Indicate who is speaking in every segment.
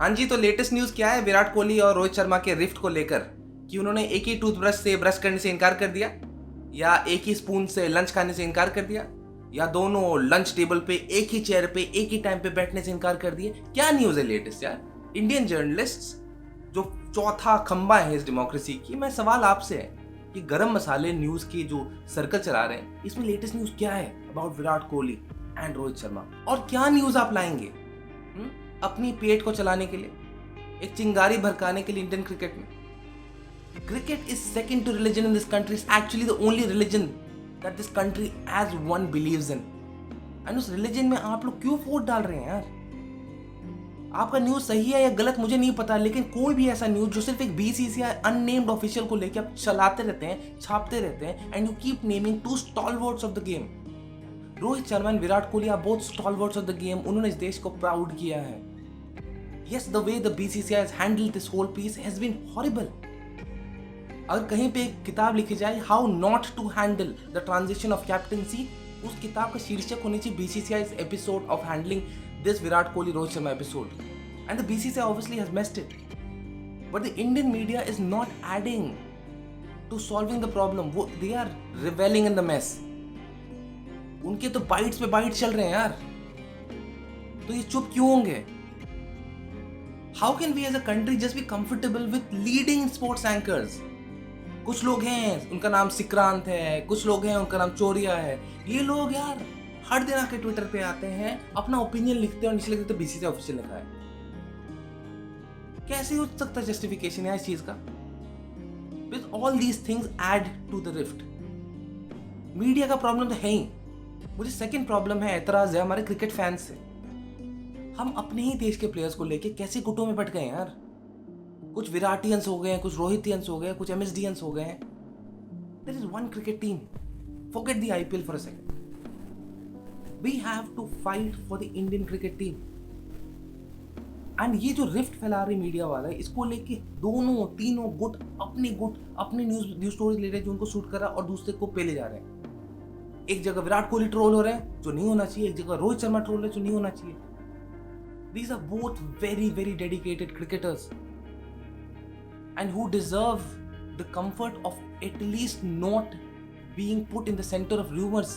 Speaker 1: हाँ जी, तो latest news क्या है विराट कोहली और रोहित शर्मा के रिफ्ट को लेकर कि उन्होंने एक ही टूथब्रश से ब्रश करने से इनकार कर दिया, या एक ही स्पून से लंच खाने से इनकार कर दिया, या दोनों लंच टेबल पे एक ही चेयर पे एक ही टाइम पे बैठने से इनकार कर दिए। क्या न्यूज़ है लेटेस्ट यार? इंडियन जर्नलिस्ट्स जो चौथा खंबा है इस डेमोक्रेसी की, मैं सवाल आपसे है कि गरम मसाले न्यूज़ की जो सर्कल चला रहे हैं, इसमें लेटेस्ट न्यूज़ क्या है अबाउट विराट कोहली एंड रोहित शर्मा? और क्या न्यूज़ आप लाएंगे अपनी पेट को चलाने के लिए, एक चिंगारी भड़काने के लिए इंडियन क्रिकेट में? Cricket is second to religion in this country. It's actually the only religion that this country as one believes in. And उस रिलीजन में आप लोग क्यों वोट डाल रहे हैं यार? आपका न्यूज सही है या गलत मुझे नहीं पता, लेकिन कोई भी ऐसा न्यूज जो सिर्फ एक बीसीसीआई अननेम्ड ऑफिशियल को लेकर आप चलाते रहते हैं, छापते रहते हैं, and you keep naming two stalwarts of the game. Rohit Sharma and Virat Kohli are both stalwarts of the game. उन्होंने इस देश को प्राउड किया है। Yes, the way the BCCI has handled this whole piece has been horrible. अगर कहीं पे एक किताब लिखी जाए how not to handle the transition of captaincy, उस किताब का शीर्षक होनी चाहिए BCCI's episode of handling this Virat Kohli Rohit Sharma episode. And the BCCI obviously has messed it, but the Indian media is not adding to solving the problem. वो they are reveling in the mess. उनके तो bytes पे bite चल रहे हैं यार, तो ये चुप क्यों होंगे? How can we as a country just be comfortable with leading sports anchors? कुछ लोग हैं उनका नाम सिक्रांत है, कुछ लोग हैं उनका नाम चोरिया है। ये लोग यार हर दिन आके ट्विटर पे आते हैं, अपना ओपिनियन लिखते हैं और नीचे लिखते बीसीसीआई ऑफिशियल लिखा है। कैसे हो सकता जस्टिफिकेशन है इस चीज का? With all these things add to the rift. Media का प्रॉब्लम तो है ही। मुझे सेकंड प्रॉब्लम है, एतराज है हमारे क्रिकेट फैंस से। हम अपने ही देश के प्लेयर्स को लेके कैसे गुटों में बट गए यार? कुछ विराटियंस हो गए, कुछ रोहितियंस हो गए, कुछ एमएसडियंस हो गए। There is one cricket team, forget the IPL for a second. We have to fight for the Indian cricket team. And ये जो रिफ्ट फैला रही मीडिया वाला है, इसको लेके दोनों तीनों गुट अपने न्यूज स्टोरी ले रहे हैं जो उनको शूट कर रहा है, और दूसरे को पेले जा रहे हैं। एक जगह विराट कोहली ट्रोल हो रहे हैं जो नहीं होना चाहिए, एक जगह रोहित शर्मा ट्रोल है जो नहीं होना चाहिए। These are both very, very dedicated cricketers and who deserve the comfort of at least not being put in the center of rumors.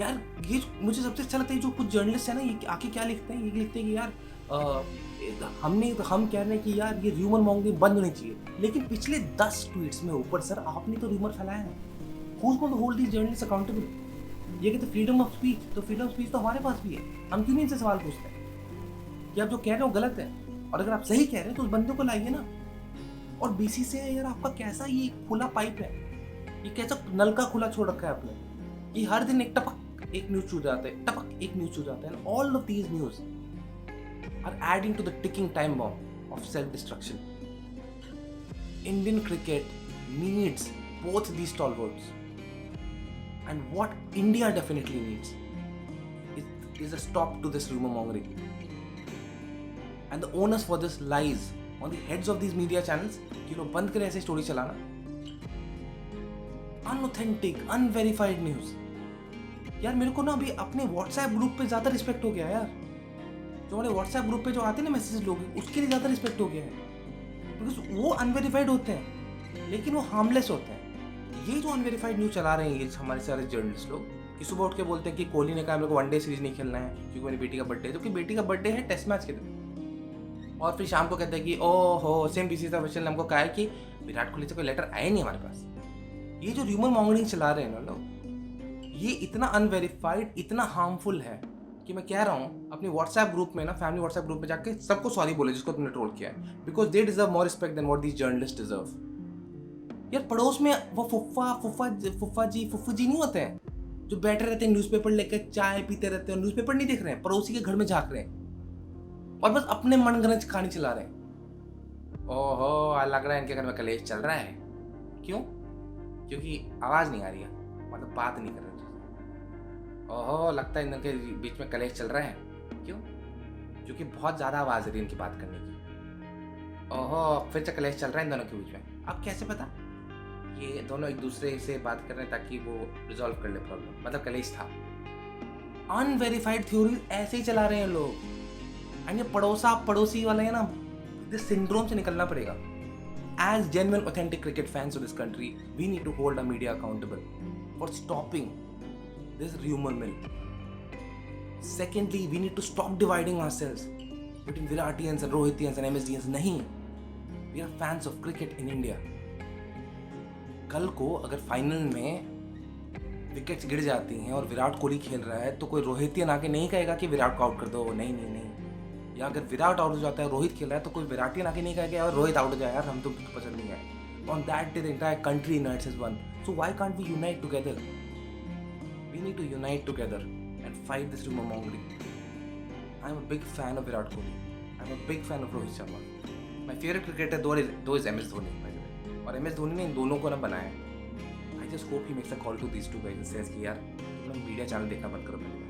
Speaker 1: यार ये मुझे सबसे अच्छा लगता है जो कुछ जर्नलिस्ट है ना, ये आके क्या लिखते हैं, ये लिखते हैं कि यार हम कह रहे हैं कि यार ये र्यूमर मॉन्गिंग बंद होनी चाहिए, लेकिन पिछले 10 ट्वीट्स में ऊपर सर आपने तो र्यूमर फैलाया है। Who's going to hold these journalists accountable? ये कहते फ्रीडम ऑफ स्पीच, तो फ्रीडम ऑफ स्पीच तो हमारे पास भी है। हम क्यों नहीं इनसे सवाल पूछते हैं कि आप जो कह रहे हो गलत है, और अगर आप सही कह रहे हैं तो उस बंदे को लाइए ना। और बीसीसीआई यार आपका कैसा ये खुला पाइप है, ये कैसा नल का खुला छोड़ रखा है आपने कि हर दिन एक टपक एक न्यूज छू जाता है, टपक एक न्यूज छू जाता है। All of these news are adding to the ticking time bomb of self destruction. Indian cricket needs both these stalwarts. And what India definitely needs is a stop to this rumor mongering. And the onus for this lies on the heads of these media channels कि लोग बंद करें ऐसे story चलाना। Unauthentic, unverified news. यार मेरे को ना अभी अपने व्हाट्सएप ग्रुप पे ज़्यादा रिस्पेक्ट हो गया यार। जो हमारे व्हाट्सएप ग्रुप पे जो आते हैं ना मैसेज लोग, उसके लिए ज़्यादा रिस्पेक्ट हो गया है। बिकॉज वो अनवेरीफाइड होते हैं लेकिन वो हार्मलेस होते हैं। ये जो अनवेरीफाइड न्यूज चला रहे हैं ये हमारे सारे जर्नलिस्ट लोग कि सुबह उठ के बोलते हैं कि कोहली ने कहा हम लोग को वनडे सीरीज नहीं खेलना है क्योंकि मेरी बेटी का बर्थडे है, जबकि बेटी का बर्थडे है टेस्ट मैच के दिन। और फिर शाम को कहते हैं कि ओहो सेम बीसीसीआई ऑफिशियल ने हमको कहा है कि विराट कोहली से कोई लेटर आया नहीं हमारे पास। ये जो र्यूमर मॉन्गरिंग चला रहे हैं ना लोग, ये इतना अनवेरीफाइड, इतना हार्मफुल है कि मैं कह रहा हूँ अपनी व्हाट्सएप ग्रुप में ना, फैमिली व्हाट्सएप ग्रुप में जाके सबको सॉरी बोले जिसको तुमने ट्रोल किया है, because they deserve more respect than what these journalist deserve. यार पड़ोस में वो फुफ्फा जी नहीं होते हैं जो बैठे रहते हैं न्यूज़पेपर लेकर चाय पीते रहते हैं, न्यूज़पेपर नहीं देख रहे हैं, पड़ोसी के घर में झांक रहे हैं और बस अपने मनगढ़ंत कहानी चला रहे हैं। ओहो लग रहा है इनके घर में कलेश चल रहा है। क्यों? क्योंकि आवाज़ नहीं आ रही है, मतलब बात नहीं कर रहे। ओहो लगता है इनके बीच में कलेश चल रहा है। क्यों? क्योंकि बहुत ज़्यादा आवाज़ आ रही है इनकी बात करने की। ओहो फिर से कलेश चल रहा है इन दोनों के बीच में। अब कैसे पता? ये दोनों एक दूसरे से बात कर रहे हैं ताकि वो रिजॉल्व कर ले प्रॉब्लम, मतलब कलेश था। अनवेरीफाइड थ्योरी ऐसे ही चला रहे हैं लोग। एंड ये पड़ोसा पड़ोसी वाला है ना, दिस सिंड्रोम से निकलना पड़ेगा. As genuine authentic cricket fans of this country, we need to hold our media accountable for stopping this rumor mill. Secondly, we need to stop dividing ourselves between Viratians and Rohitians and MSDians. नहीं, we are fans of cricket in India. कल को अगर final में wickets गिर जाती हैं और विराट कोहली खेल रहा है तो कोई रोहितियन आके नहीं कहेगा कि विराट को आउट कर दो. नहीं नहीं नहीं. या अगर विराट आउट हो जाता है, रोहित खेल रहा है, तो कोई विराटियन आके नहीं कहेगा यार रोहित आउट हो जाए यार, हम तो पसंद नहीं है. On that day the entire country unites as one. So why can't we unite together? We need to unite together and fight this rumor mongering. I am a big fan of Virat Kohli. I am a big fan of Rohit Sharma. My favourite cricketer though is MS Dhoni. और MS Dhoni ने इन दोनों को ना बनाया. I just hope he makes a call to these two guys and says कि यार तुम मीडिया चैनल देखना बंद करो पहले.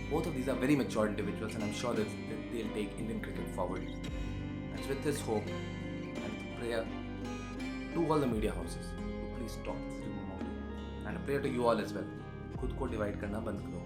Speaker 1: Both of these are very mature individuals, and I'm sure that they'll take Indian cricket forward. And with this hope and prayer to all the media houses to please stop this rumor mongering, and a prayer to you all as well. खुद को divide करना बंद करो.